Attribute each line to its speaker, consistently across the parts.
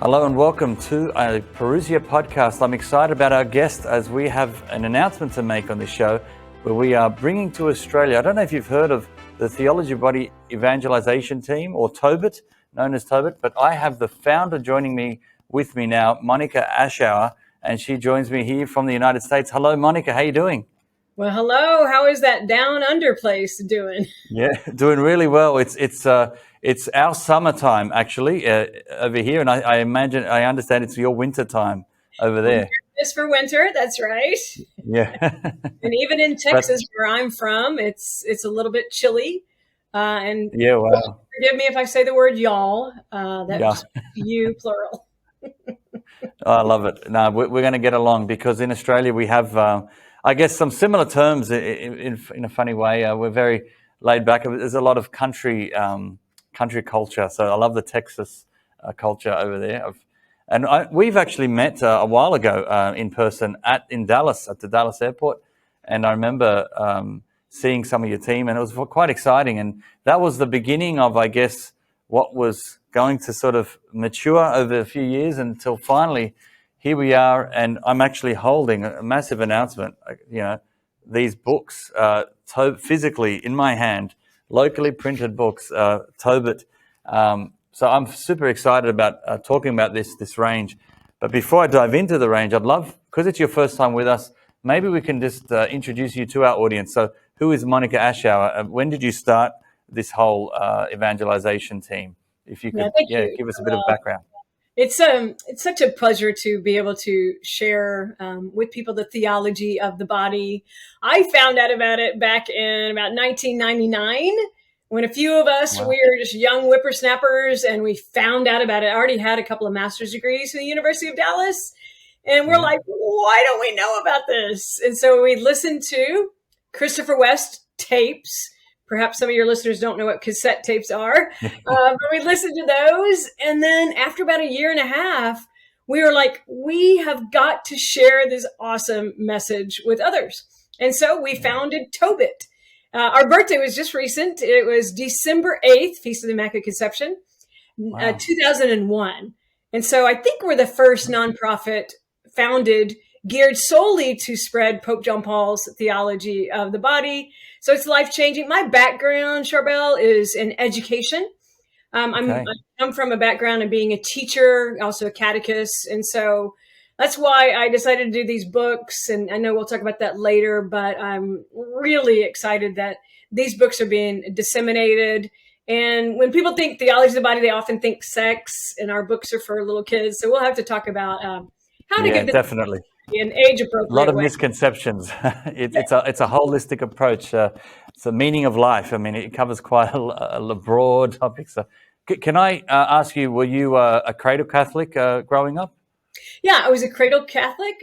Speaker 1: Hello and welcome to a Parousia Podcast. I'm excited about our guest as we have an announcement to make on this show where we are bringing to Australia. I don't know if you've heard of the Theology Body Evangelization Team, or TOBET, known as TOBET, but I have the founder joining me with me now, Monica Ashour, and she joins me here from the United States. Hello, Monica. How are you doing?
Speaker 2: Well, hello. How is that down under place doing?
Speaker 1: Yeah, doing really well. It's our summertime actually over here, and I understand it's your winter time over there.
Speaker 2: It's for winter. That's right.
Speaker 1: Yeah.
Speaker 2: And even in Texas, where I'm from, it's a little bit chilly. And
Speaker 1: yeah, wow.
Speaker 2: Forgive me if I say the word y'all. That's you plural.
Speaker 1: I love it. No, we're going to get along because in Australia we have, I guess, some similar terms in a funny way. We're very laid back. There's a lot of country culture. So I love the Texas culture over there. We've actually met a while ago in person in Dallas, at the Dallas airport. And I remember seeing some of your team, and it was quite exciting. And that was the beginning of, I guess, what was going to sort of mature over a few years until finally here we are. And I'm actually holding a massive announcement, these books physically in my hand, locally printed books, TOBET. So I'm super excited about talking about this range. But before I dive into the range, I'd love, because it's your first time with us, maybe we can just introduce you to our audience. So who is Monica Ashour? When did you start this whole evangelization team? If you could give us a bit of background.
Speaker 2: It's such a pleasure to be able to share with people the theology of the body. I found out about it back in about 1999 when a few of us, we were just young whippersnappers, and we found out about it. I already had a couple of master's degrees from the University of Dallas, and we're like, why don't we know about this? And so we listened to Christopher West tapes. Perhaps some of your listeners don't know what cassette tapes are, but we listened to those. And then after about a year and a half, we were like, we have got to share this awesome message with others. And so we founded TOBET. Our birthday was just recent. It was December 8th, Feast of the Immaculate Conception, 2001. And so I think we're the first nonprofit founded geared solely to spread Pope John Paul's theology of the body. So it's life-changing. My background, Charbel, is in education. I come from a background of being a teacher, also a catechist. And so that's why I decided to do these books. And I know we'll talk about that later, but I'm really excited that these books are being disseminated. And when people think theology of the body, they often think sex, and our books are for little kids. So we'll have to talk about how to get this
Speaker 1: definitely
Speaker 2: in age-appropriate
Speaker 1: a lot of
Speaker 2: way.
Speaker 1: Misconceptions. It's a holistic approach. It's the meaning of life. I mean, it covers quite a broad topic. So can I ask you, were you a cradle Catholic growing up?
Speaker 2: Yeah, I was a cradle Catholic.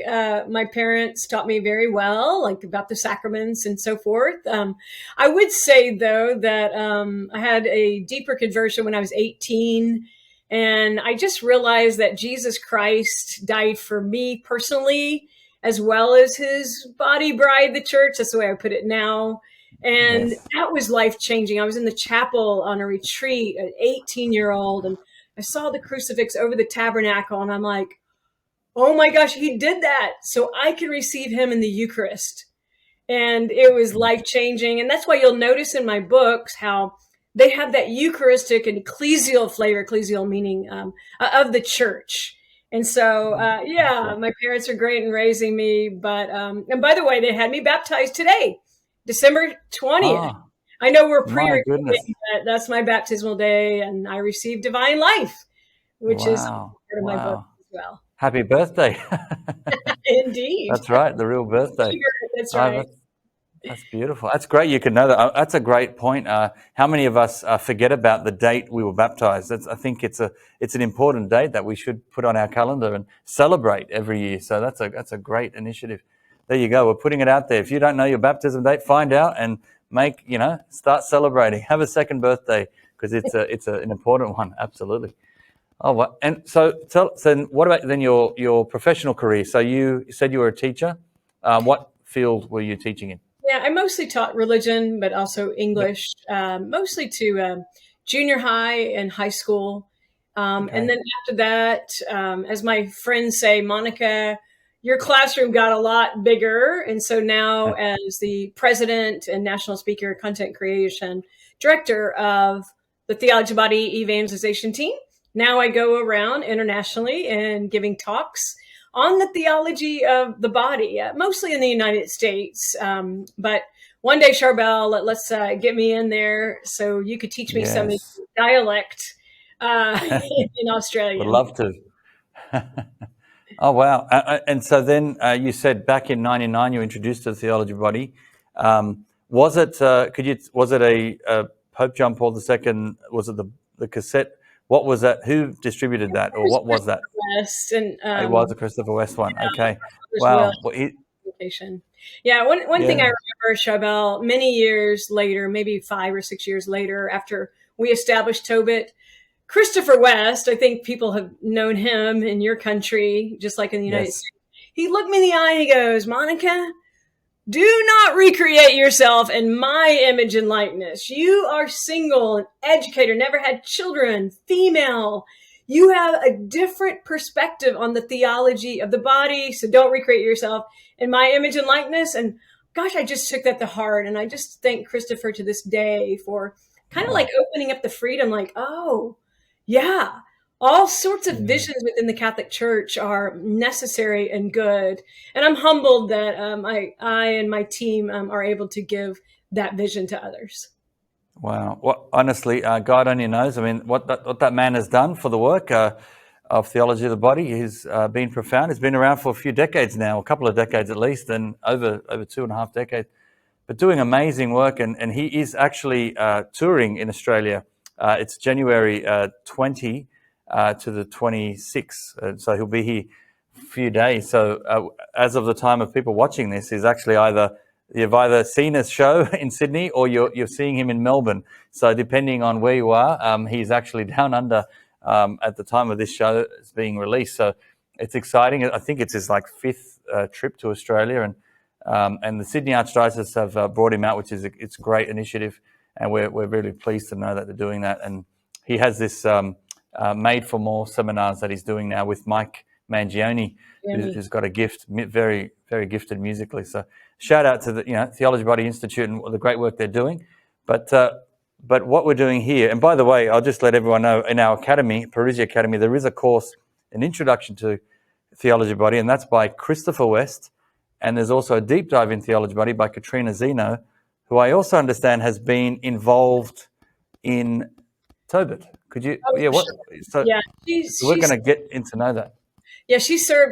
Speaker 2: My parents taught me very well, like about the sacraments and so forth. I would say, though, that I had a deeper conversion when I was 18. And I just realized that Jesus Christ died for me personally, as well as his body bride, the church. That's the way I put it now. And that was life-changing. I was in the chapel on a retreat, an 18-year-old, and I saw the crucifix over the tabernacle, and I'm like, oh my gosh, he did that so I can receive him in the Eucharist. And it was life-changing. And that's why you'll notice in my books how they have that Eucharistic and ecclesial flavor, ecclesial meaning of the church. And so, my parents are great in raising me. But, and by the way, they had me baptized today, December 20th. Oh, I know we're pre-recording, but that's my baptismal day. And I received divine life, which is part of my book as well.
Speaker 1: Happy birthday.
Speaker 2: Indeed.
Speaker 1: That's right, the real birthday.
Speaker 2: That's right.
Speaker 1: That's beautiful. That's great. You can know that. That's a great point. How many of us forget about the date we were baptized? I think it's an important date that we should put on our calendar and celebrate every year. So that's a great initiative. There you go. We're putting it out there. If you don't know your baptism date, find out and start celebrating. Have a second birthday because it's an important one. Absolutely. Oh, what? And so what about then your professional career? So you said you were a teacher. What field were you teaching in?
Speaker 2: Yeah, I mostly taught religion, but also English, mostly to junior high and high school. And then after that, as my friends say, Monica, your classroom got a lot bigger. And so now as the president and national speaker, content creation director of the Theology Body Evangelization Team, now I go around internationally and giving talks on the theology of the body, mostly in the United States. But one day, Charbel, let's get me in there so you could teach me some dialect in Australian.
Speaker 1: Would love to. Oh, wow. And so then you said back in 99 you introduced the Theology Body. Was it a Pope John Paul II? Was it the cassette? What was that? Who distributed that, or what was that?
Speaker 2: West, and
Speaker 1: it was a Christopher West one. Okay.
Speaker 2: Wow.
Speaker 1: Well,
Speaker 2: yeah. One thing I remember, Charbel, many years later, maybe 5 or 6 years later, after we established TOBET, Christopher West, I think people have known him in your country, just like in the United States. He looked me in the eye and he goes, Monica, do not recreate yourself in my image and likeness. You are single, an educator, never had children, female. You have a different perspective on the theology of the body, so don't recreate yourself in my image and likeness. And gosh, I just took that to heart. And I just thank Christopher to this day for kind of like opening up the freedom, like, oh, yeah, all sorts of visions within the Catholic Church are necessary and good. And I'm humbled that I and my team are able to give that vision to others.
Speaker 1: Wow. Well, honestly, God only knows. I mean, what that man has done for the work of theology of the body has been profound. It's been around for a few decades now, a couple of decades at least, and over 2.5 decades. But doing amazing work, and he is actually touring in Australia. It's January 20 to the 26th, so he'll be here a few days. So as of the time of people watching this, is actually you've either seen his show in Sydney or you're seeing him in Melbourne. So depending on where you are, he's actually down under at the time of this show is being released. So it's exciting. I think it's his fifth trip to Australia, and the Sydney Archdiocese have brought him out, which is it's a great initiative, and we're really pleased to know that they're doing that. And he has this Made for More seminars that he's doing now with Mike Mangione, who's got a gift, very, very gifted musically. So shout out to the Theology Body Institute and the great work they're doing. But what we're doing here, and by the way, I'll just let everyone know, in our academy, Parousia Academy, there is a course, an introduction to Theology Body, and that's by Christopher West. And there's also a deep dive in Theology Body by Katrina Zeno, who I also understand has been involved in TOBET. Could you? So we're going to get into know that.
Speaker 2: Yeah,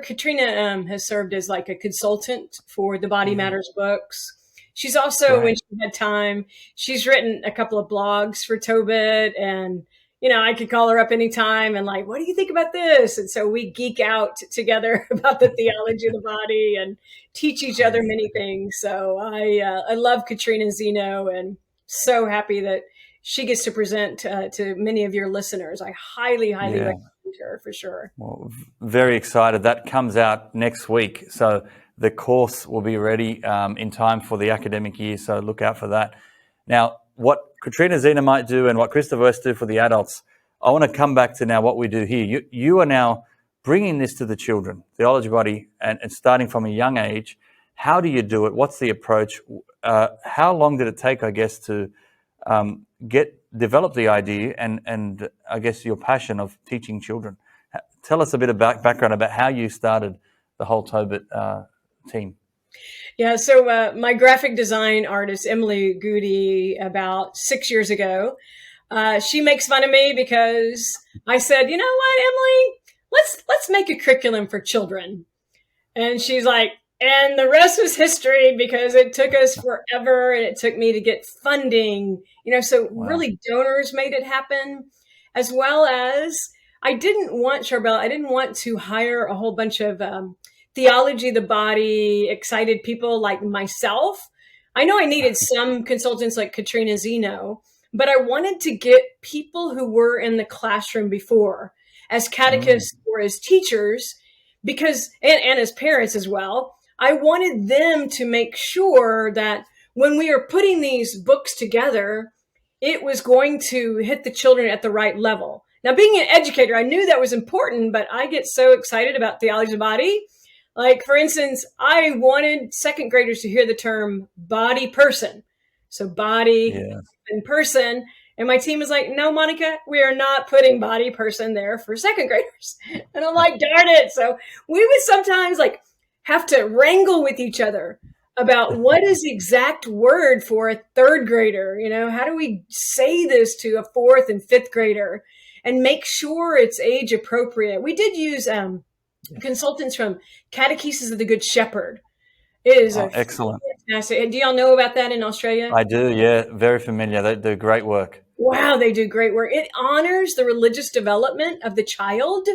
Speaker 2: Katrina has served as like a consultant for the Body Matters books. She's also, when she had time, she's written a couple of blogs for TOBET, and I could call her up anytime and what do you think about this? And so we geek out together about the theology of the body and teach each other many things. So I love Katrina Zeno, and so happy that she gets to present to many of your listeners. I highly recommend her for sure.
Speaker 1: Well, very excited. That comes out next week. So the course will be ready in time for the academic year. So look out for that. Now, what Katrina Zena might do and what Christopher West do for the adults, I want to come back to now what we do here. You are now bringing this to the children, Theology Body, and starting from a young age. How do you do it? What's the approach? How long did it take, I guess, to develop the idea and I guess your passion of teaching children? Tell us a bit about background about how you started the whole TOBET team.
Speaker 2: Yeah, so my graphic design artist, Emily Goody, about 6 years ago, she makes fun of me because I said, you know what, Emily, let's make a curriculum for children. And she's like, and the rest was history, because it took us forever and it took me to get funding, so really donors made it happen, as well as I didn't want to hire a whole bunch of theology of the body excited people like myself. I know I needed some consultants like Katrina Zeno, but I wanted to get people who were in the classroom before as catechists or as teachers, because, and as parents as well. I wanted them to make sure that when we are putting these books together, it was going to hit the children at the right level. Now, being an educator, I knew that was important, but I get so excited about theology of the body. Like, for instance, I wanted second graders to hear the term body person. So body and person. And my team is like, no, Monica, we are not putting body person there for second graders. And I'm like, darn it. So we would sometimes like have to wrangle with each other about what is the exact word for a third grader. You know, how do we say this to a fourth and fifth grader and make sure it's age appropriate? We did use consultants from Catechesis of the Good Shepherd. It is
Speaker 1: excellent.
Speaker 2: Fantastic. Do y'all know about that in Australia?
Speaker 1: I do, yeah, very familiar. They do great work.
Speaker 2: Wow, they do great work. It honors the religious development of the child.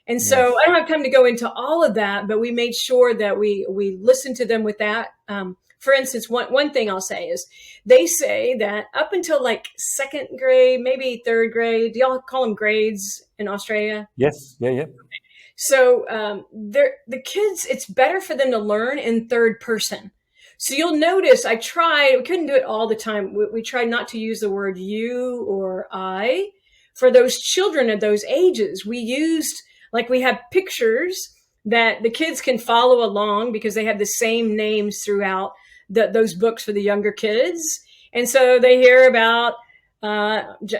Speaker 2: And so I don't have time to go into all of that, but we made sure that we listened to them with that. For instance, one thing I'll say is they say that up until like second grade, maybe third grade, do y'all call them grades in Australia?
Speaker 1: Yes, yeah.
Speaker 2: So the kids, it's better for them to learn in third person. So you'll notice we couldn't do it all the time. We tried not to use the word you or I. For those children of those ages, we used, like we have pictures that the kids can follow along because they have the same names throughout those books for the younger kids. And so they hear about,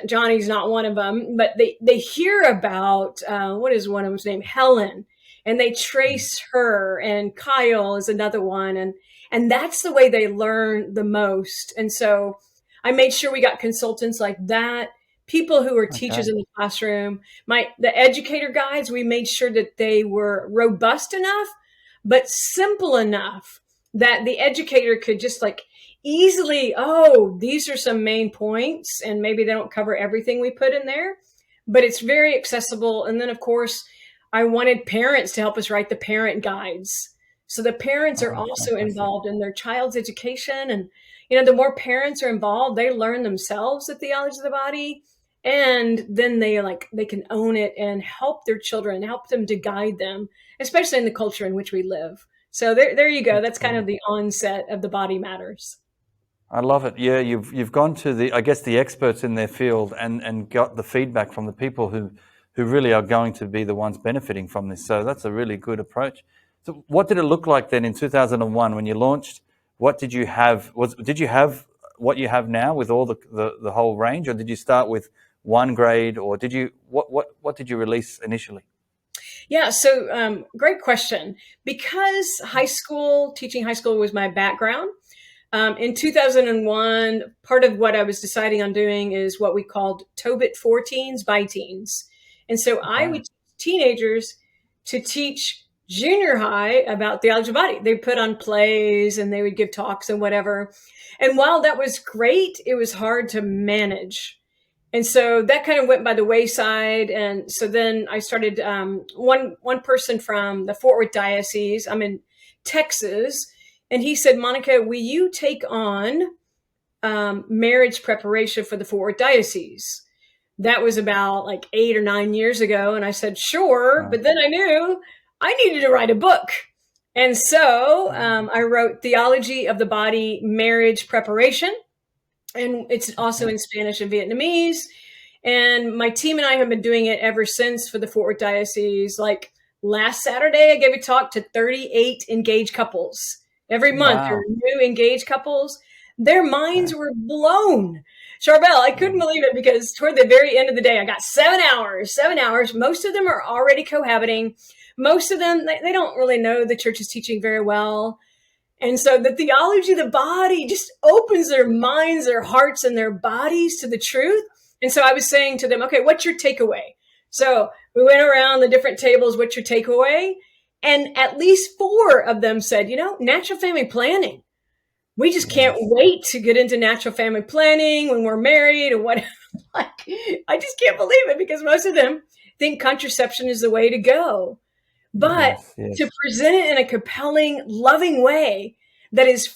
Speaker 2: Johnny's not one of them, but they hear about, what is one of them's name? Helen. And they trace her, and Kyle is another one. And that's the way they learn the most. And so I made sure we got consultants like that, people who were teachers in the classroom. The educator guides, we made sure that they were robust enough, but simple enough that the educator could just like easily, these are some main points, and maybe they don't cover everything we put in there, but it's very accessible. And then of course, I wanted parents to help us write the parent guides. So the parents are also involved in their child's education. And, you know, the more parents are involved, they learn themselves the theology of the body. And then they can own it and help their children, help them to guide them, especially in the culture in which we live. So there you go. That's kind of the onset of the Body Matters.
Speaker 1: I love it. Yeah, you've gone to the experts in their field and got the feedback from the people who really are going to be the ones benefiting from this. So that's a really good approach. So what did it look like then in 2001 when you launched? What did you have? Did you have what you have now with all the whole range, or did you start with one grade, or did you what did you release initially?
Speaker 2: Yeah, so great question. Because teaching high school was my background. In 2001, part of what I was deciding on doing is what we called TOBET for teens by teens. And so I would teach teenagers to teach junior high about theology of the body. They put on plays and they would give talks and whatever. And while that was great, it was hard to manage. And so that kind of went by the wayside. And so then I started, one person from the Fort Worth Diocese, I'm in Texas, and he said, Monica, will you take on marriage preparation for the Fort Worth Diocese? That was about like 8 or 9 years ago. And I said, sure. But then I knew I needed to write a book. And so I wrote Theology of the Body Marriage Preparation. And it's also in Spanish and Vietnamese. And my team and I have been doing it ever since for the Fort Worth Diocese. Like last Saturday, I gave a talk to 38 engaged couples. Every month, there are new engaged couples. Their minds were blown. Charbel, I couldn't believe it because toward the very end of the day, I got 7 hours. Most of them are already cohabiting. Most of them, they don't really know the church is teaching very well. And so the theology of the body just opens their minds, their hearts, and their bodies to the truth. And so I was saying to them, okay, what's your takeaway? So we went around the different tables, what's your takeaway? And at least 4 of them said, natural family planning. We just can't wait to get into natural family planning when we're married or whatever. I just can't believe it because most of them think contraception is the way to go. But to present it in a compelling, loving way that is,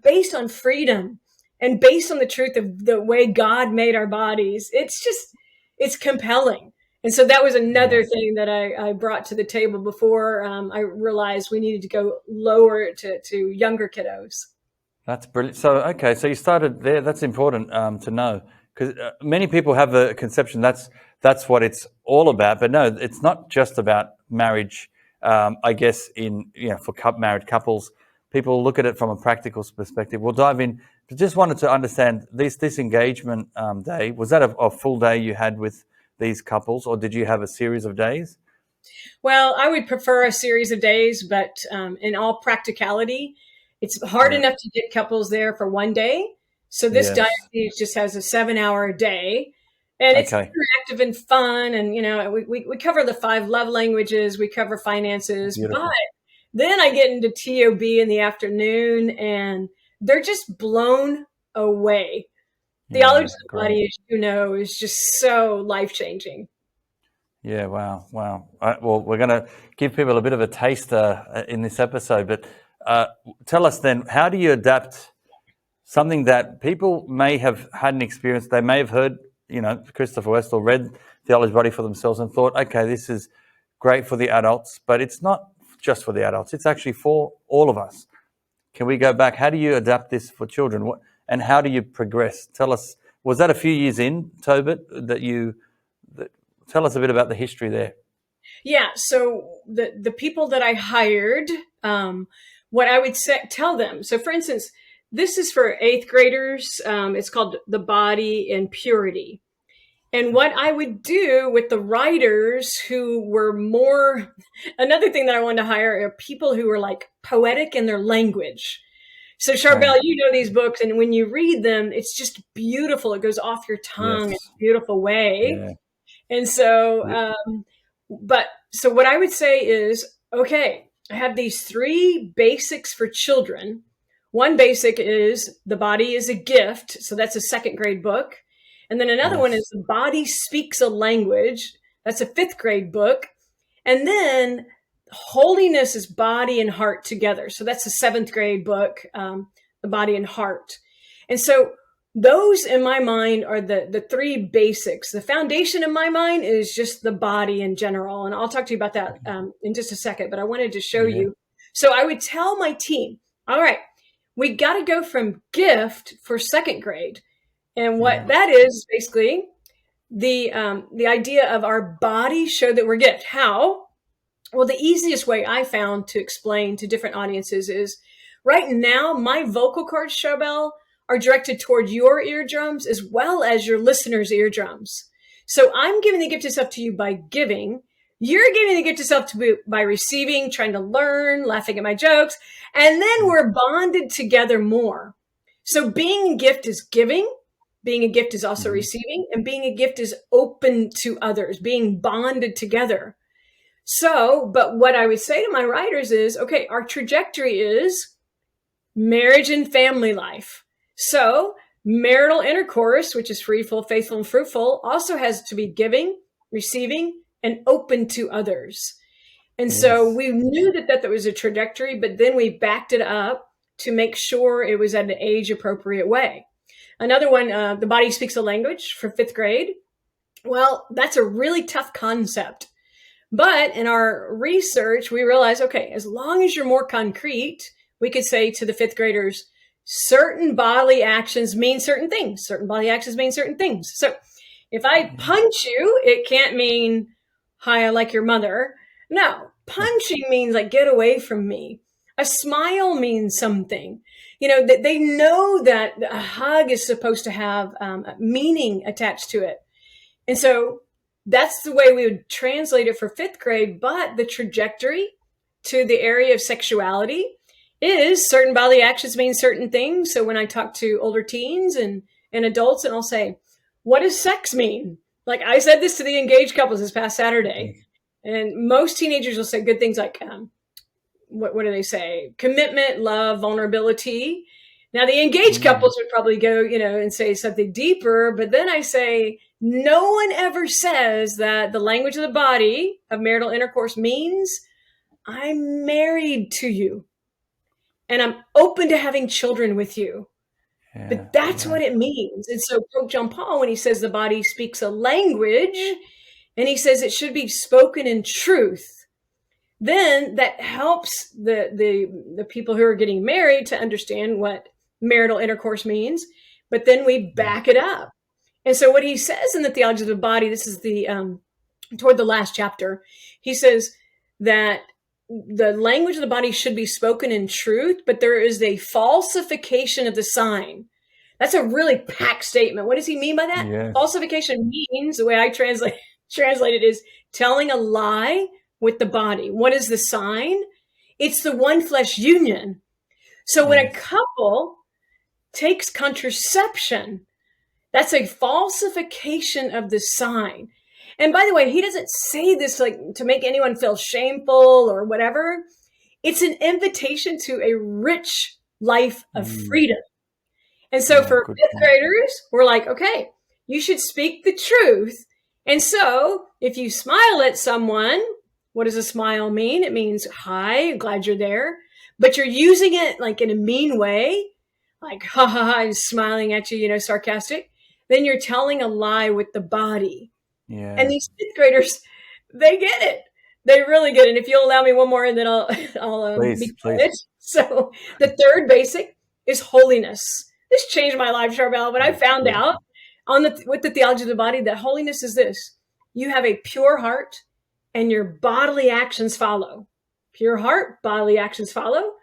Speaker 2: based on freedom and based on the truth of the way God made our bodies, it's compelling. And so that was another thing that I brought to the table before I realized we needed to go lower to younger kiddos.
Speaker 1: That's brilliant. So you started there. That's important to know because many people have a conception that's that's what it's all about. But no, it's not just about marriage. I guess for married couples, people look at it from a practical perspective. We'll dive in. But just wanted to understand this engagement day. Was that a full day you had with these couples, or did you have a series of days?
Speaker 2: Well, I would prefer a series of days, but in all practicality, it's hard enough to get couples there for one day. So this diocese just has a 7-hour day, and it's interactive and fun. And, we cover the 5 love languages, we cover finances,
Speaker 1: Beautiful.
Speaker 2: But then I get into TOB in the afternoon, and they're just blown away. Theology of the Body, as you know, is just so life-changing.
Speaker 1: Yeah, wow. Well, we're going to give people a bit of a taster in this episode, but tell us then, how do you adapt something that people may have had an experience, they may have heard, Christopher West, or read Theology of the Body for themselves and thought, okay, this is great for the adults, but it's not just for the adults, it's actually for all of us. Can we go back? How do you adapt this for children? And how do you progress? Tell us, was that a few years in, TOBET, tell us a bit about the history there.
Speaker 2: Yeah, so the people that I hired, what I would tell them. So, for instance, this is for 8th graders. It's called The Body in Purity. And what I would do with the writers who were more, another thing that I wanted to hire are people who were like poetic in their language. So Charbel, you know these books, and when you read them, it's just beautiful. It goes off your tongue in a beautiful way.
Speaker 1: Yeah.
Speaker 2: And so, so what I would say is, okay, I have these 3 basics for children. One basic is The Body is a Gift. So that's a 2nd grade book. And then another one is The Body Speaks a Language. That's a 5th grade book. And then Holiness is Body and Heart Together. So that's a 7th grade book, The Body and Heart. And so those in my mind are the 3 basics. The foundation in my mind is just the body in general. And I'll talk to you about that in just a second, but I wanted to show you. So I would tell my team, all right, we got to go from gift for 2nd grade. And what that is basically the idea of our body show that we're gift. How? Well, the easiest way I found to explain to different audiences is right now, my vocal cords, Charbel, are directed toward your eardrums as well as your listeners' eardrums. So I'm giving the gift of self to you by giving. You're giving the gift of self by receiving, trying to learn, laughing at my jokes. And then we're bonded together more. So being a gift is giving. Being a gift is also receiving. And being a gift is open to others, being bonded together. So, but what I would say to my writers is, okay, our trajectory is marriage and family life. So marital intercourse, which is free, full, faithful, and fruitful, also has to be giving, receiving, and open to others. And so we knew that was a trajectory, but then we backed it up to make sure it was at an age-appropriate way. Another one, The Body Speaks a Language for 5th grade. Well, that's a really tough concept. But in our research, we realized, okay, as long as you're more concrete, we could say to the 5th graders, certain bodily actions mean certain things. Certain bodily actions mean certain things. So if I punch you, it can't mean, hi, I like your mother. No, punching means like, get away from me. A smile means something. That they know that a hug is supposed to have meaning attached to it. And so that's the way we would translate it for 5th grade. But the trajectory to the area of sexuality is certain bodily actions mean certain things. So when I talk to older teens and adults, and I'll say, what does sex mean? Like I said this to the engaged couples this past Saturday. And most teenagers will say good things like, what do they say? Commitment, love, vulnerability. Now the engaged couples would probably go, and say something deeper. But then I say, no one ever says that the language of the body of marital intercourse means I'm married to you and I'm open to having children with you. But that's what it means. And so Pope John Paul, when he says the body speaks a language, and he says it should be spoken in truth, then that helps the people who are getting married to understand what marital intercourse means. But then we back it up. And so what he says in the Theology of the Body, this is the toward the last chapter, he says that the language of the body should be spoken in truth, but there is a falsification of the sign. That's a really packed statement. What does he mean by that?
Speaker 1: Yes.
Speaker 2: Falsification means, the way I translate it, is telling a lie with the body. What is the sign? It's the one flesh union. So when a couple takes contraception, that's a falsification of the sign. And by the way, he doesn't say this like to make anyone feel shameful or whatever. It's an invitation to a rich life of freedom. And so for fifth graders, we're like, okay, you should speak the truth. And so if you smile at someone, what does a smile mean? It means, hi, glad you're there. But you're using it like in a mean way, like, ha ha ha, I'm smiling at you, sarcastic. Then you're telling a lie with the body.
Speaker 1: Yeah.
Speaker 2: And these fifth graders, they get it. They really get it. And if you'll allow me one more, and then I'll
Speaker 1: please.
Speaker 2: So the third basic is holiness. This changed my life, Charbel, but I found out with the Theology of the Body that holiness is this. You have a pure heart and your bodily actions follow. Pure heart, bodily actions follow.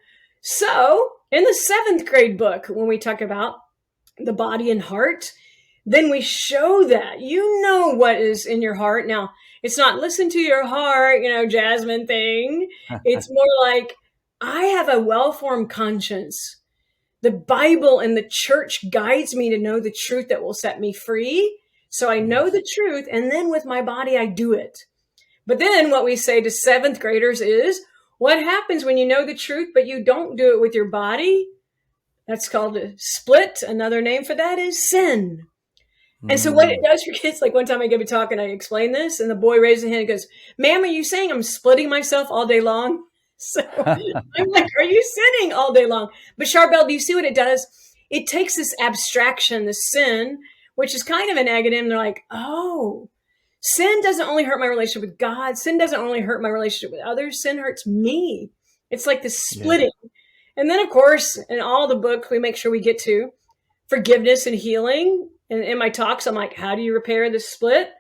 Speaker 2: So in the 7th grade book, when we talk about the body and heart, then we show that you know what is in your heart. Now, it's not listen to your heart, Jasmine thing. It's more like, I have a well-formed conscience. The Bible and the church guides me to know the truth that will set me free. So I know the truth, and then with my body, I do it. But then what we say to 7th graders is, what happens when you know the truth, but you don't do it with your body? That's called a split. Another name for that is sin. And so what it does for kids, like one time I gave a talk and I explained this, and the boy raised his hand and goes, ma'am, are you saying I'm splitting myself all day long? So I'm like, are you sinning all day long? But Charbel, do you see what it does? It takes this abstraction, the sin, which is kind of a negative. And they're like, oh, sin doesn't only hurt my relationship with God. Sin doesn't only hurt my relationship with others. Sin hurts me. It's like the splitting. Yeah. And then, of course, in all the books, we make sure we get to forgiveness and healing. And in my talks, I'm like, how do you repair the split?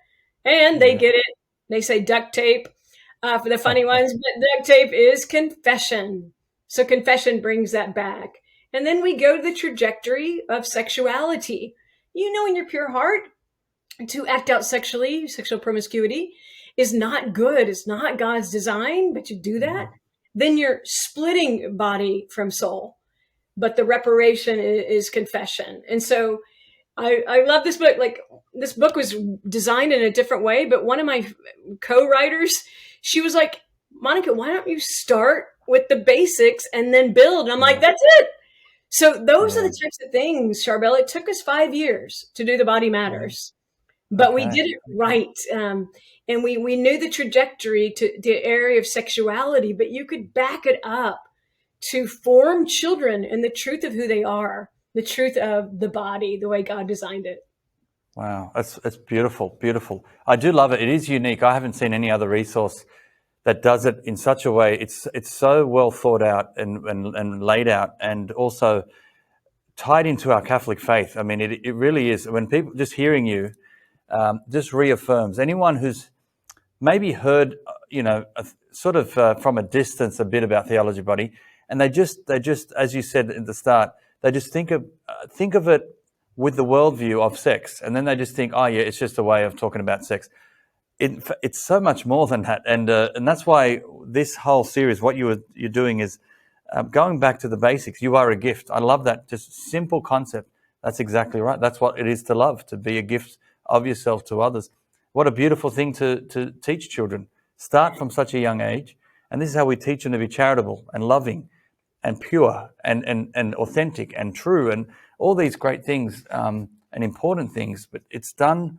Speaker 2: And they get it. They say duct tape for the funny ones, but duct tape is confession. So confession brings that back. And then we go to the trajectory of sexuality. In your pure heart, to act out sexually, sexual promiscuity is not good. It's not God's design, but you do that. Then you're splitting body from soul. But the reparation is confession. And so I love this book. Like, this book was designed in a different way, but one of my co-writers, she was like, Monica, why don't you start with the basics and then build? And I'm like, that's it. So those are the types of things, Charbel. It took us 5 years to do The Body Matters, but we did it right. And we knew the trajectory to the area of sexuality, but you could back it up to form children in the truth of who they are. The truth of the body, the way God designed it.
Speaker 1: Wow, that's beautiful, beautiful. I do love it. It is unique. I haven't seen any other resource that does it in such a way. It's so well thought out and laid out, and also tied into our Catholic faith. I mean, it really is. When people just hearing you, just reaffirms anyone who's maybe heard, sort of from a distance a bit about Theology Body, and they just, as you said at the start, they just think of it with the worldview of sex, and then they just think, oh yeah, it's just a way of talking about sex. It's so much more than that, and that's why this whole series, what you're doing is going back to the basics. You are a gift. I love that, just simple concept. That's exactly right. That's what it is to love, to be a gift of yourself to others. What a beautiful thing to teach children. Start from such a young age, and this is how we teach them to be charitable and loving and pure and authentic and true and all these great things and important things. But it's done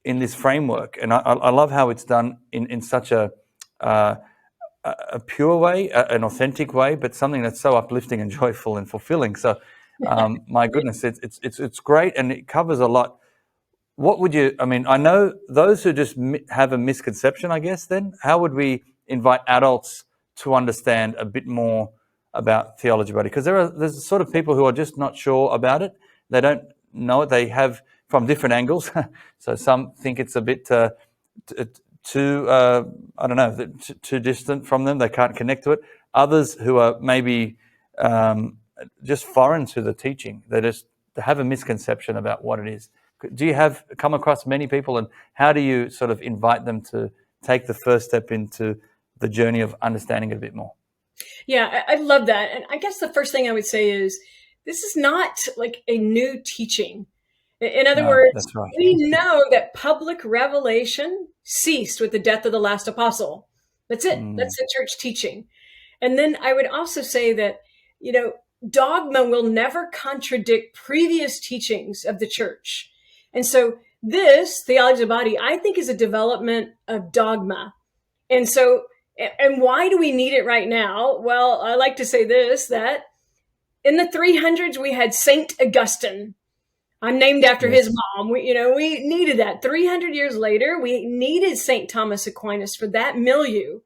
Speaker 1: in this framework, and I love how it's done in such a pure way, an authentic way, but something that's so uplifting and joyful and fulfilling. So, my goodness, it's great, and it covers a lot. What would you? I mean, I know those who just have a misconception. I guess then, how would we invite adults to understand a bit more about Theology Body? Because there's sort of people who are just not sure about it. They don't know it. They have from different angles. So some think it's a bit too, I don't know, too distant from them. They can't connect to it. Others who are maybe just foreign to the teaching, they have a misconception about what it is. Do you have come across many people, and how do you sort of invite them to take the first step into the journey of understanding it a bit more?
Speaker 2: Yeah, I love that. And I guess the first thing I would say is this is not like a new teaching. In other words,
Speaker 1: that's right.
Speaker 2: We know that public revelation ceased with the death of the last apostle. That's it. That's the church teaching. And then I would also say that, dogma will never contradict previous teachings of the church. And so this, Theology of the Body, I think is a development of dogma. And so, and why do we need it right now? Well, I like to say this, that in the 300s, we had Saint Augustine. I'm named after his mom. We needed that. 300 years later, we needed St. Thomas Aquinas for that milieu.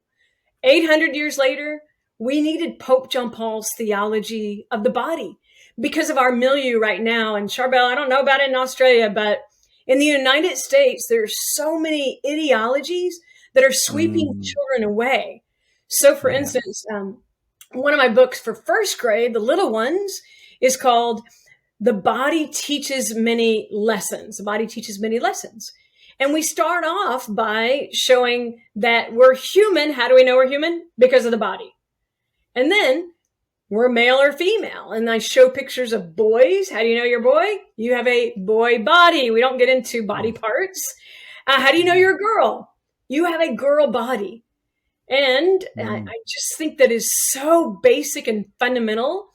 Speaker 2: 800 years later, we needed Pope John Paul's Theology of the Body because of our milieu right now. And Charbel, I don't know about it in Australia, but in the United States, there's so many ideologies that are sweeping children away. So for instance, one of my books for first grade, the little ones, is called The Body Teaches Many Lessons. The Body Teaches Many Lessons. And we start off by showing that we're human. How do we know we're human? Because of the body. And then we're male or female. And I show pictures of boys. How do you know you're a boy? You have a boy body. We don't get into body parts. How do you know you're a girl? You have a girl body. And I just think that is so basic and fundamental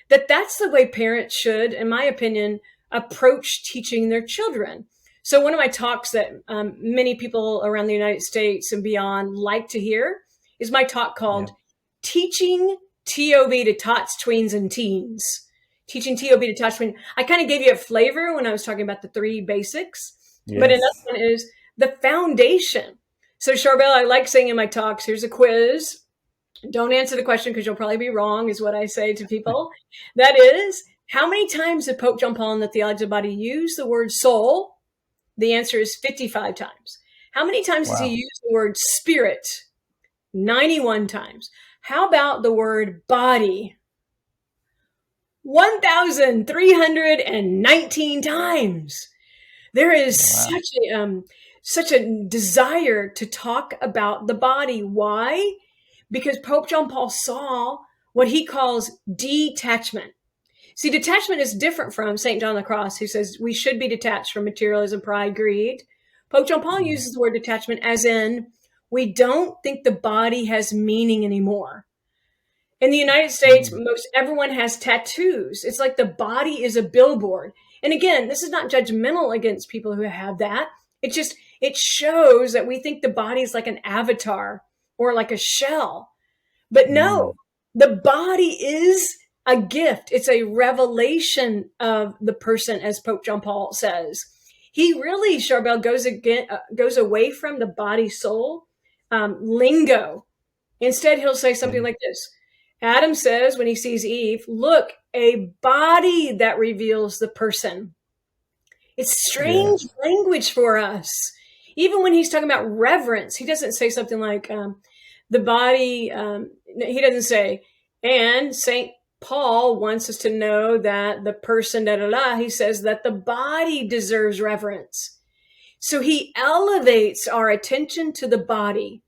Speaker 2: that that's the way parents should, in my opinion, approach teaching their children. So one of my talks that many people around the United States and beyond like to hear is my talk called Teaching TOB to Tots, Tweens, and Teens. Teaching TOB to Tots, Tweens. I kind of gave you a flavor when I was talking about the 3 basics, but another one is the foundation. So Charbel, I like saying in my talks, here's a quiz. Don't answer the question because you'll probably be wrong, is what I say to people. That is, how many times did Pope John Paul in the Theology of the Body use the word soul? The answer is 55 times. How many times does he use the word spirit? 91 times. How about the word body? 1,319 times. There is such a desire to talk about the body. Why? Because Pope John Paul saw what he calls detachment. See, detachment is different from St. John the Cross, who says we should be detached from materialism, pride, greed. Pope John Paul uses the word detachment as in we don't think the body has meaning anymore. In the United States, most everyone has tattoos. It's like the body is a billboard. And again, this is not judgmental against people who have that. It shows that we think the body is like an avatar or like a shell. But no, the body is a gift. It's a revelation of the person, as Pope John Paul says. He really, Charbel, goes away from the body-soul lingo. Instead, he'll say something like this. Adam says when he sees Eve, look, a body that reveals the person. It's strange language for us. Even when he's talking about reverence, he doesn't say something like the body. He doesn't say, and St. Paul wants us to know that the person, he says that the body deserves reverence. So he elevates our attention to the body.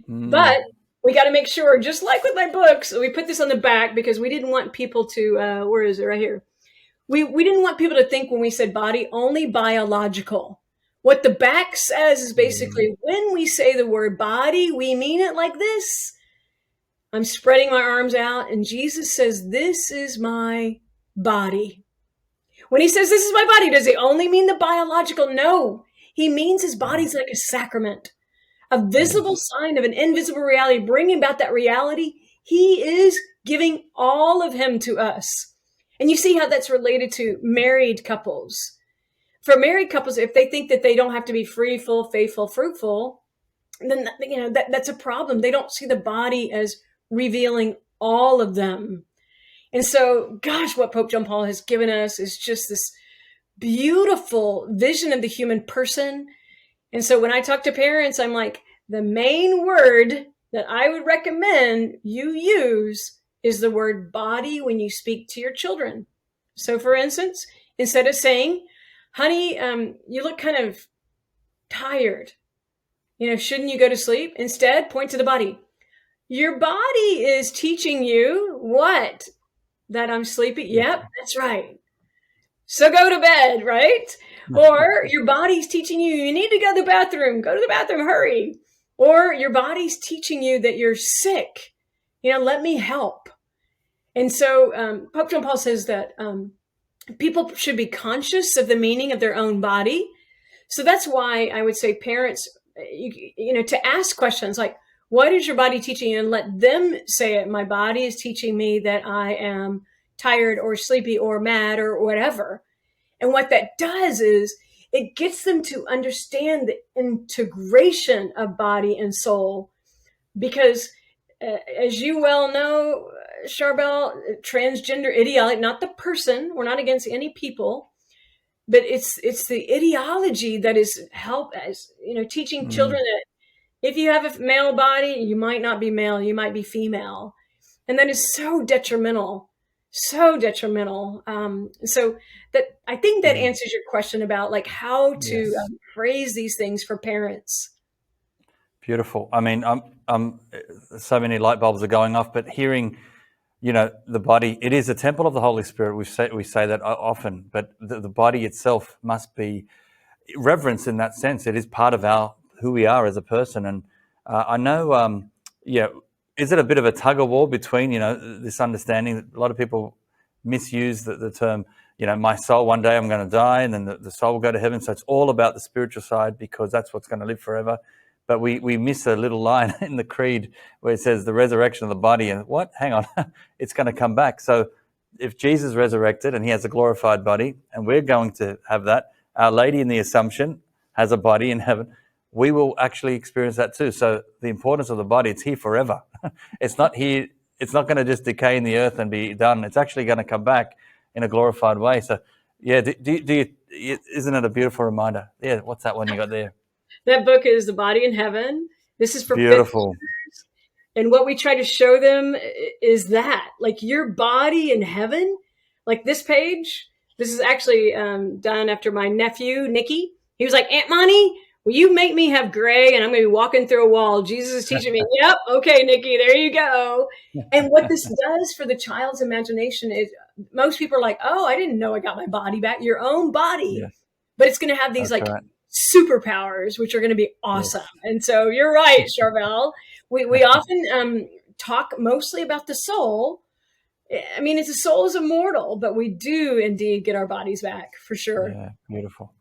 Speaker 2: But we got to make sure, just like with my books, we put this on the back because we didn't want people to, where is it? Right here. We didn't want people to think when we said body, only biological. What the back says is basically when we say the word body, we mean it like this. I'm spreading my arms out and Jesus says, this is my body. When he says this is my body, does he only mean the biological? No, he means his body's like a sacrament, a visible sign of an invisible reality, bringing about that reality. He is giving all of him to us. And you see how that's related to married couples. For married couples, if they think that they don't have to be free, full, faithful, fruitful, then that's a problem. They don't see the body as revealing all of them. And so, gosh, what Pope John Paul has given us is just this beautiful vision of the human person. And so when I talk to parents, I'm like, the main word that I would recommend you use is the word body when you speak to your children. So for instance, instead of saying, honey, you look kind of tired, shouldn't you go to sleep? Instead, point to the body. Your body is teaching you what? That I'm sleepy? Yep, that's right. So go to bed, right? Or your body's teaching you need to go to the bathroom. Go to the bathroom, hurry. Or your body's teaching you that you're sick. Let me help. And so Pope John Paul says that people should be conscious of the meaning of their own body. So that's why I would say parents, to ask questions like, what is your body teaching you? And let them say it. My body is teaching me that I am tired or sleepy or mad or whatever. And what that does is it gets them to understand the integration of body and soul. Because as you well know, Charbel, transgender ideology, not the person, we're not against any people, but it's the ideology that is teaching children that if you have a male body, you might not be male, you might be female. And that is so detrimental. So detrimental. So that I think that answers your question about like how to phrase these things for parents.
Speaker 1: Beautiful. I mean, so many light bulbs are going off, but hearing, the body, it is a temple of the Holy Spirit. We say that often, but the body itself must be reverenced in that sense. It is part of who we are as a person. And I know, is it a bit of a tug of war between, this understanding that a lot of people misuse the term, my soul, one day I'm going to die and then the soul will go to heaven. So it's all about the spiritual side because that's what's going to live forever. But we miss a little line in the creed where it says the resurrection of the body. And what? Hang on, it's going to come back. So if Jesus resurrected and he has a glorified body and we're going to have that, Our Lady in the Assumption has a body in heaven, we will actually experience that too. So the importance of the body, it's here forever. It's not here. It's not going to just decay in the earth and be done. It's actually going to come back in a glorified way. So yeah, isn't it a beautiful reminder? Yeah, what's that one you got there?
Speaker 2: That book is The Body in Heaven. This is for
Speaker 1: beautiful.
Speaker 2: And what we try to show them is that, like, your body in heaven, like this page, this is actually done after my nephew, Nicky. He was like, Aunt Monty, will you make me have gray and I'm going to be walking through a wall? Jesus is teaching me. Yep. Okay, Nicky, there you go. And what this does for the child's imagination is most people are like, oh, I didn't know I got my body back. Your own body. Yes. But it's going to have these superpowers, which are going to be awesome. Yes. And so you're right, Charbel. We often talk mostly about the soul. I mean, the soul is immortal, but we do indeed get our bodies back for sure.
Speaker 1: Yeah, beautiful.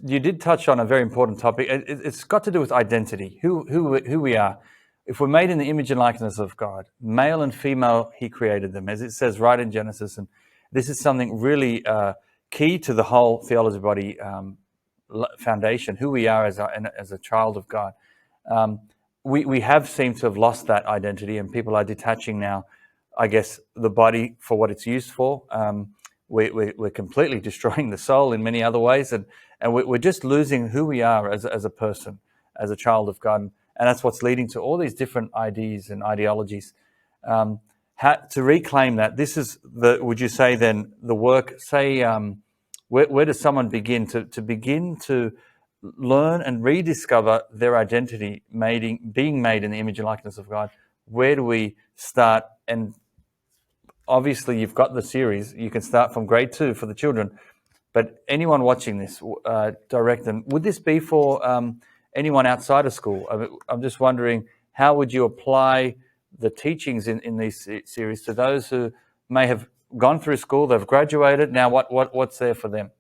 Speaker 1: You did touch on a very important topic. It's got to do with identity, who we are. If we're made in the image and likeness of God, male and female, He created them, as it says right in Genesis. And this is something really key to the whole Theology Body foundation, who we are as a child of God. We have seemed to have lost that identity, and people are detaching now, I guess, the body for what it's used for. We're completely destroying the soul in many other ways, and we're just losing who we are as a person, as a child of God, and that's what's leading to all these different ideas and ideologies. To reclaim that, this is would you say then the work? Say, where does someone begin to begin to learn and rediscover their identity, being made in the image and likeness of God? Where do we start? And obviously, you've got the series. You can start from grade 2 for the children. But anyone watching this, direct them. Would this be for anyone outside of school? I'm just wondering, how would you apply the teachings in these series to those who may have gone through school, they've graduated, now what's there for them?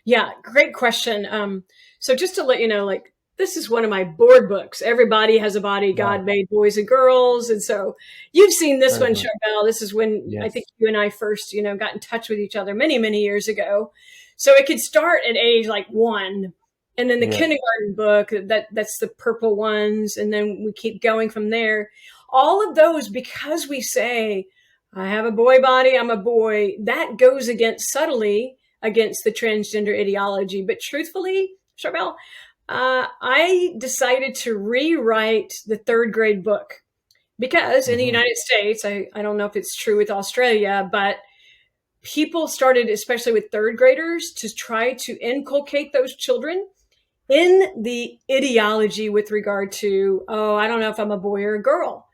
Speaker 2: Yeah, great question. So just to let you know, like, this is one of my board books. Everybody has a body. God made boys and girls. And so you've seen this one, Charbel. This is when I think you and I first, got in touch with each other many, many years ago. So it could start at age like 1. And then the kindergarten book, that's the purple ones. And then we keep going from there. All of those, because we say, I have a boy body, I'm a boy, that goes against subtly against the transgender ideology. But truthfully, Charbel, I decided to rewrite the third grade book because in the United States, I don't know if it's true with Australia, but people started, especially with third graders, to try to inculcate those children in the ideology with regard to, oh, I don't know if I'm a boy or a girl.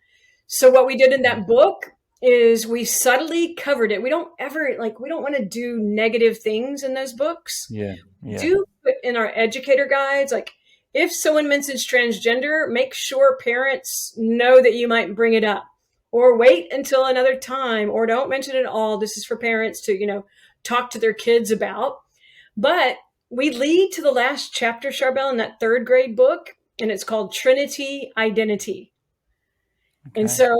Speaker 2: So what we did in that book is we subtly covered it. We don't want to do negative things in those books.
Speaker 1: Yeah.
Speaker 2: Do put in our educator guides, like if someone mentions transgender, make sure parents know that you might bring it up, or wait until another time, or don't mention it at all. This is for parents to, talk to their kids about. But we lead to the last chapter, Charbel, in that third grade book, and it's called Trinity Identity. Okay. And so,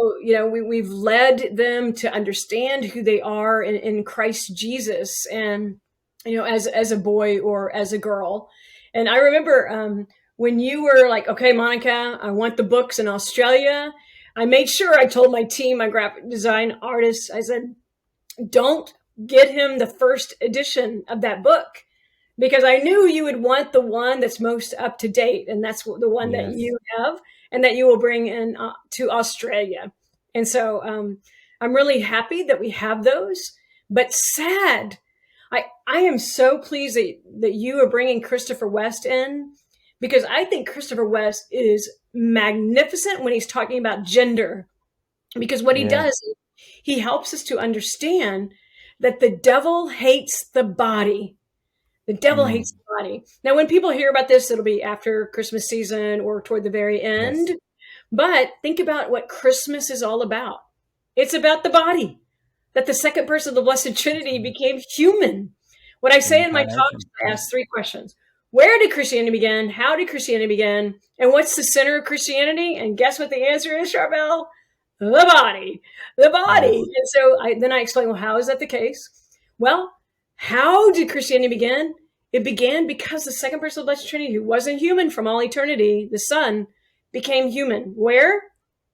Speaker 2: we've led them to understand who they are in Christ Jesus, and, as a boy or as a girl. And I remember when you were like, okay, Monica, I want the books in Australia. I made sure I told my team, my graphic design artists, I said, don't get him the first edition of that book, because I knew you would want the one that's most up to date. And that's the one that you have and that you will bring in to Australia. And so I'm really happy that we have those, but sad. I am so pleased that you are bringing Christopher West in, because I think Christopher West is magnificent when he's talking about gender, because what he does, he helps us to understand that the devil hates the body. The devil hates the body. Now, when people hear about this, it'll be after Christmas season or toward the very end. Yes. But think about what Christmas is all about. It's about the body, that the second person of the Blessed Trinity became human. What I say in my talks, I ask 3 questions. Where did Christianity begin? How did Christianity begin? And what's the center of Christianity? And guess what the answer is, Charbel? The body. The body. Yes. And so then I explain, well, how is that the case? Well, how did Christianity begin? It began because the second person of the Blessed Trinity, who wasn't human from all eternity, the Son, became human. Where?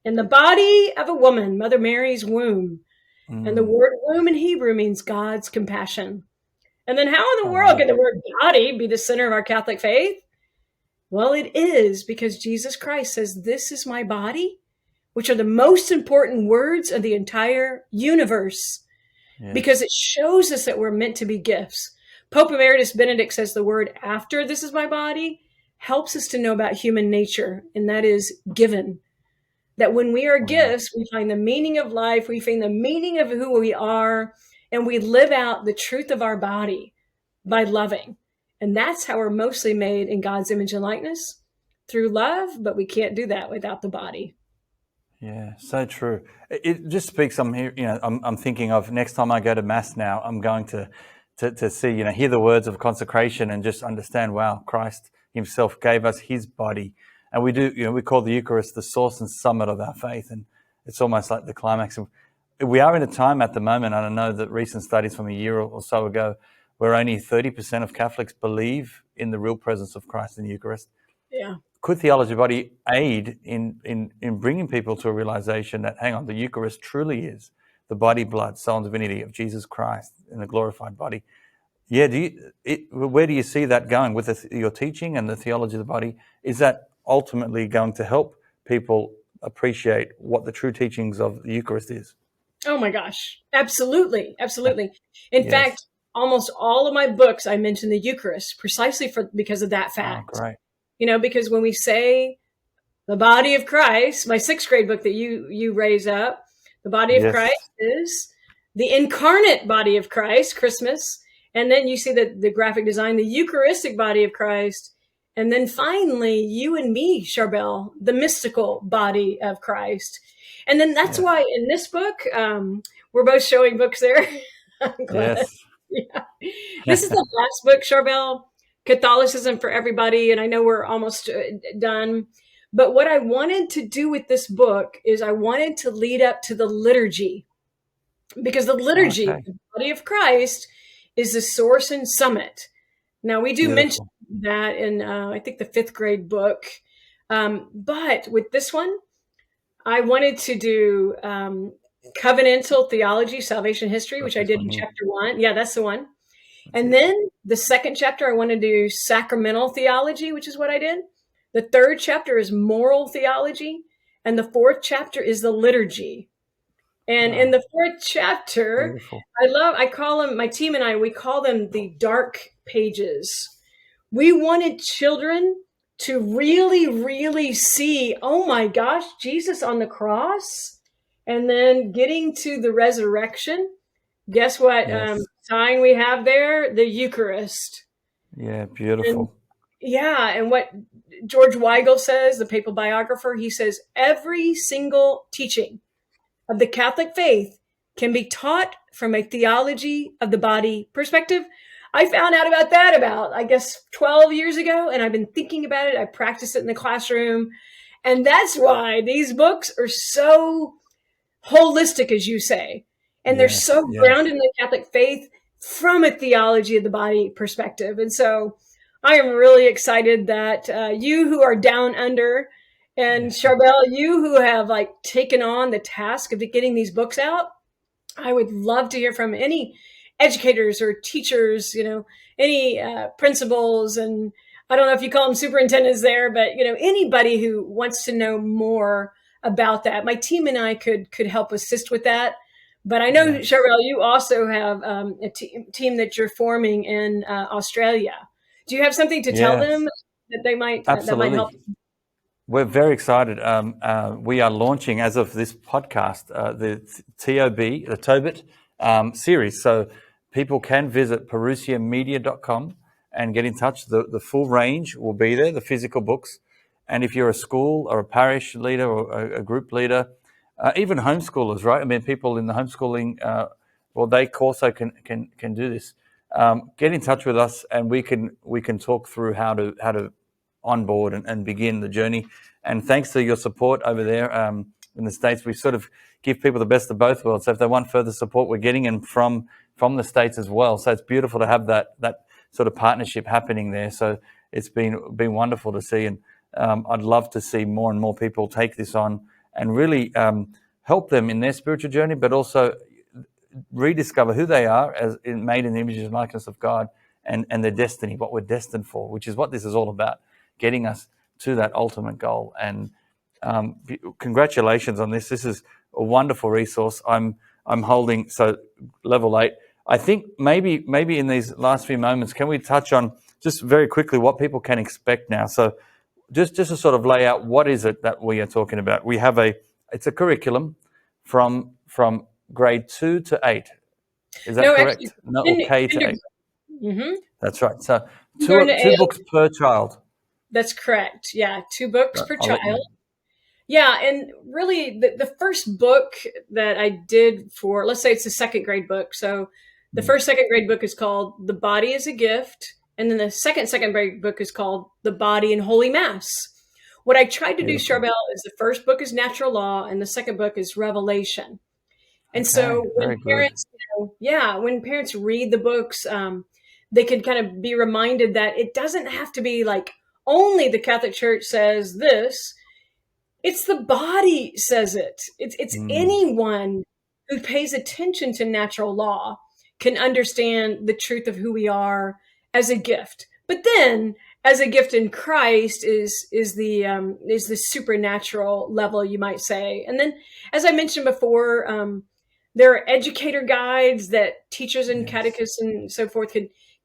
Speaker 2: In the body of a woman, Mother Mary's womb. And the word womb in Hebrew means God's compassion. And then how in the world can the word body be the center of our Catholic faith? Well, it is, because Jesus Christ says, this is my body, which are the most important words of the entire universe, because it shows us that we're meant to be gifts. Pope Emeritus Benedict says the word after this is my body helps us to know about human nature, and that is given. That when we are gifts, we find the meaning of life, we find the meaning of who we are, and we live out the truth of our body by loving. And that's how we're mostly made in God's image and likeness, through love, but we can't do that without the body.
Speaker 1: Yeah, so true. It just speaks, I'm thinking of next time I go to Mass now, I'm going to see, hear the words of consecration and just understand, wow, Christ himself gave us his body. And we do, we call the Eucharist the source and summit of our faith. And it's almost like the climax. We are in a time at the moment, and I know that recent studies from a year or so ago, where only 30% of Catholics believe in the real presence of Christ in the Eucharist.
Speaker 2: Yeah.
Speaker 1: Could Theology Body aid in bringing people to a realization that, hang on, the Eucharist truly is the body, blood, soul, and divinity of Jesus Christ in the glorified body? Yeah, where do you see that going with your teaching and the theology of the body? Is that ultimately going to help people appreciate what the true teachings of the Eucharist is?
Speaker 2: Oh my gosh, absolutely, absolutely. In fact, almost all of my books, I mention the Eucharist precisely because of that fact.
Speaker 1: Oh, great.
Speaker 2: Because when we say the body of Christ, my 6th grade book that you raise up, the body of Christ is the incarnate body of Christ, Christmas. And then you see the graphic design, the Eucharistic body of Christ. And then finally, you and me, Charbel, the mystical body of Christ. And then that's why in this book, we're both showing books there. I'm glad.
Speaker 1: Yes.
Speaker 2: Yeah. This is the last book, Charbel, Catholicism for Everybody. And I know we're almost done. But what I wanted to do with this book is I wanted to lead up to the liturgy. Because the liturgy, the body of Christ, is the source and summit. Now, we do mention that in, I think, the 5th grade book. But with this one, I wanted to do covenantal theology, salvation history, which I did in chapter 1. Yeah, that's the one. And then the second chapter, I want to do sacramental theology, which is what I did. The third chapter is moral theology. And the fourth chapter is the liturgy. And in the fourth chapter,
Speaker 1: Beautiful.
Speaker 2: I call them, my team and I, we call them the dark pages. We wanted children to really, really see, oh my gosh, Jesus on the cross, and then getting to the resurrection. Guess what sign we have there? The Eucharist.
Speaker 1: Yeah, beautiful.
Speaker 2: And what George Weigel says, the papal biographer, he says, every single teaching of the Catholic faith can be taught from a theology of the body perspective. I found out about that about, I guess, 12 years ago, and I've been thinking about it. I practiced it in the classroom. And that's why these books are so holistic, as you say. And they're so grounded in the Catholic faith from a theology of the body perspective. And so I am really excited that you who are down under, and Charbel, you who have taken on the task of getting these books out, I would love to hear from any educators or teachers, any principals, and I don't know if you call them superintendents there, but anybody who wants to know more about that. My team and I could help assist with that. But I know, Charbel, you also have a team that you're forming in Australia. Do you have something to tell them that they might that might help?
Speaker 1: We're very excited. We are launching, as of this podcast, the TOBET series. So people can visit parousiamedia.com and get in touch. The full range will be there, the physical books. And if you're a school or a parish leader or a group leader, even homeschoolers, right? I mean, people in the homeschooling, they also can do this. Get in touch with us, and we can talk through how to onboard and begin the journey. And thanks to your support over there in the States, we sort of give people the best of both worlds. So if they want further support, we're getting them from the States as well. So it's beautiful to have that sort of partnership happening there. So it's been wonderful to see, and I'd love to see more and more people take this on and really help them in their spiritual journey, but also rediscover who they are as made in the image and likeness of God, and their destiny, what we're destined for, which is what this is all about, getting us to that ultimate goal. And congratulations on this. This is a wonderful resource. I'm holding, so level 8. I think maybe in these last few moments, can we touch on just very quickly what people can expect now? So just to sort of lay out, what is it that we are talking about? We have it's a curriculum from grade 2 to 8. Is that correct? Or K to 8.
Speaker 2: Mm-hmm.
Speaker 1: That's right. So two books per child.
Speaker 2: That's correct. Yeah, 2 books per child. Yeah, and really the first book that I did for, let's say it's a second grade book. So the first second grade book is called The Body is a Gift. And then the second grade book is called The Body in Holy Mass. What I tried to do, Charbel, is the first book is Natural Law and the second book is Revelation. And so when parents, when parents read the books, they can kind of be reminded that it doesn't have to be only the Catholic Church says this. It's the body says it. It's anyone who pays attention to natural law can understand the truth of who we are as a gift. But then, as a gift in Christ is the supernatural level, you might say. And then, as I mentioned before, there are educator guides that teachers and catechists and so forth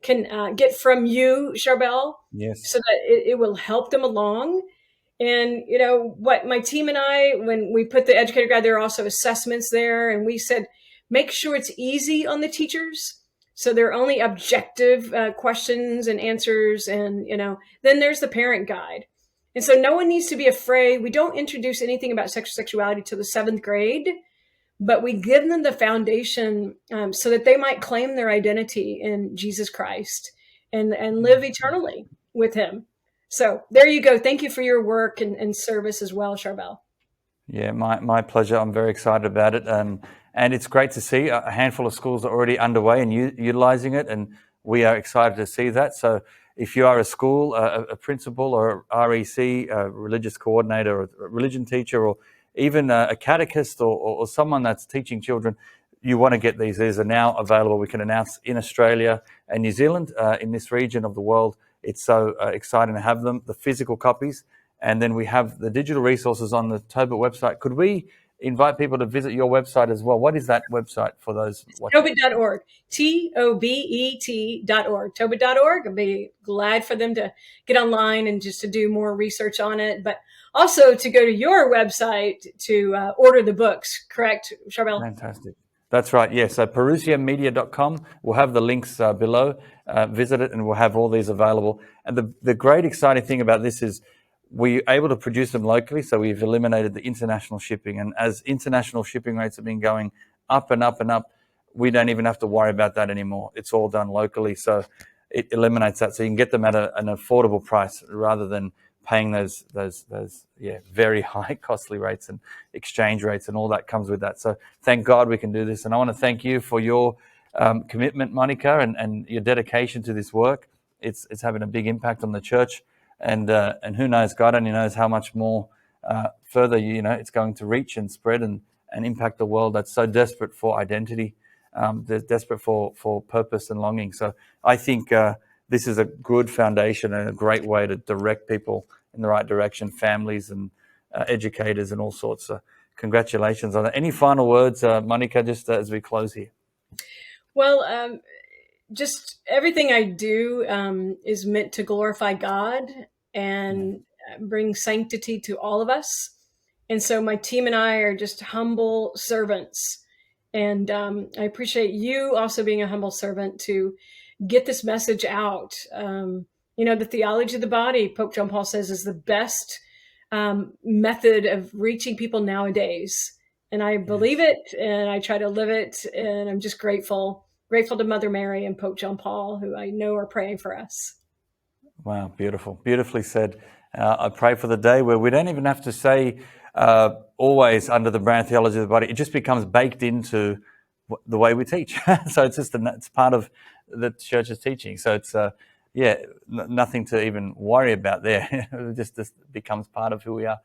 Speaker 2: can get from you, Charbel, so that it will help them along. And what my team and I, when we put the educator guide, there are also assessments there, and we said make sure it's easy on the teachers. So there are only objective questions and answers, and then there's the parent guide. And so no one needs to be afraid. We don't introduce anything about sexuality to the 7th grade, but we give them the foundation so that they might claim their identity in Jesus Christ and live eternally with him. So there you go. Thank you for your work and service as well, Charbel.
Speaker 1: Yeah, my pleasure. I'm very excited about it. And it's great to see a handful of schools are already underway and utilizing it. And we are excited to see that. So if you are a school, a principal or REC, a religious coordinator or a religion teacher, or even a catechist or someone that's teaching children, you want to get these are now available. We can announce in Australia and New Zealand, in this region of the world. It's so exciting to have them, the physical copies. And then we have the digital resources on the TOBET website. Could we invite people to visit your website as well? What is that website for those watching?
Speaker 2: TOBET.org, TOBET.org, TOBET.org. I'd be glad for them to get online and just to do more research on it, but also to go to your website to order the books, correct, Charbel?
Speaker 1: Fantastic. That's right, yes. So parousiamedia.com, we'll have the links below. Visit it and we'll have all these available. And the great exciting thing about this is we're able to produce them locally, so we've eliminated the international shipping. And as international shipping rates have been going up and up and up, we don't even have to worry about that anymore. It's all done locally, so it eliminates that. So you can get them at an affordable price rather than paying those very high costly rates and exchange rates and all that comes with that. So thank God we can do this. And I want to thank you for your commitment, Monica, and your dedication to this work. It's having a big impact on the church. And who knows, God only knows how much more further it's going to reach and spread and impact the world that's so desperate for identity. They're desperate for purpose and longing. So I think this is a good foundation and a great way to direct people in the right direction, families and educators and all sorts. So congratulations on that. Any final words, Monica, just as we close here?
Speaker 2: Well, just everything I do is meant to glorify God and bring sanctity to all of us. And so my team and I are just humble servants. And I appreciate you also being a humble servant to get this message out. The theology of the body, Pope John Paul says, is the best method of reaching people nowadays. And I believe it, and I try to live it. And I'm just grateful to Mother Mary and Pope John Paul, who I know are praying for us.
Speaker 1: Wow, beautiful. Beautifully said. I pray for the day where we don't even have to say always under the brand theology of the body. It just becomes baked into the way we teach. So it's part of the church's teaching. So it's nothing to even worry about there. It just becomes part of who we are.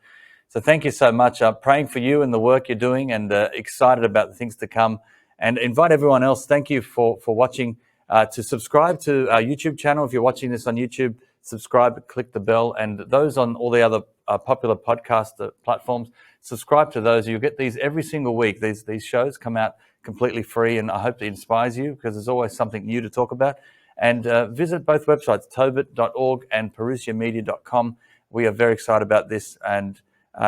Speaker 1: So thank you so much. Praying for you and the work you're doing, and excited about the things to come. And invite everyone else. Thank you for watching. To subscribe to our YouTube channel. If you're watching this on YouTube, subscribe, click the bell, and those on all the other popular podcast platforms, subscribe to those. You'll get these every single week. These shows come out completely free, and I hope it inspires you because there's always something new to talk about. And visit both websites, TOBET.org and parousiamedia.com. We are very excited about this, and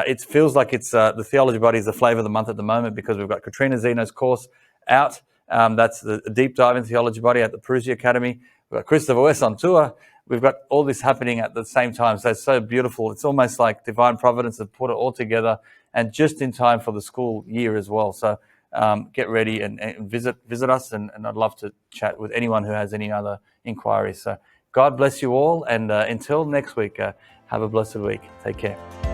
Speaker 1: it feels like it's the Theology Body is the flavor of the month at the moment because we've got Katrina Zeno's course out. That's the deep dive in Theology Body at the Parousia Academy. We've got Christopher West on tour. We've got all this happening at the same time. So it's so beautiful. It's almost like divine providence have put it all together and just in time for the school year as well. So get ready and visit us. And I'd love to chat with anyone who has any other inquiries. So God bless you all. And until next week, have a blessed week. Take care.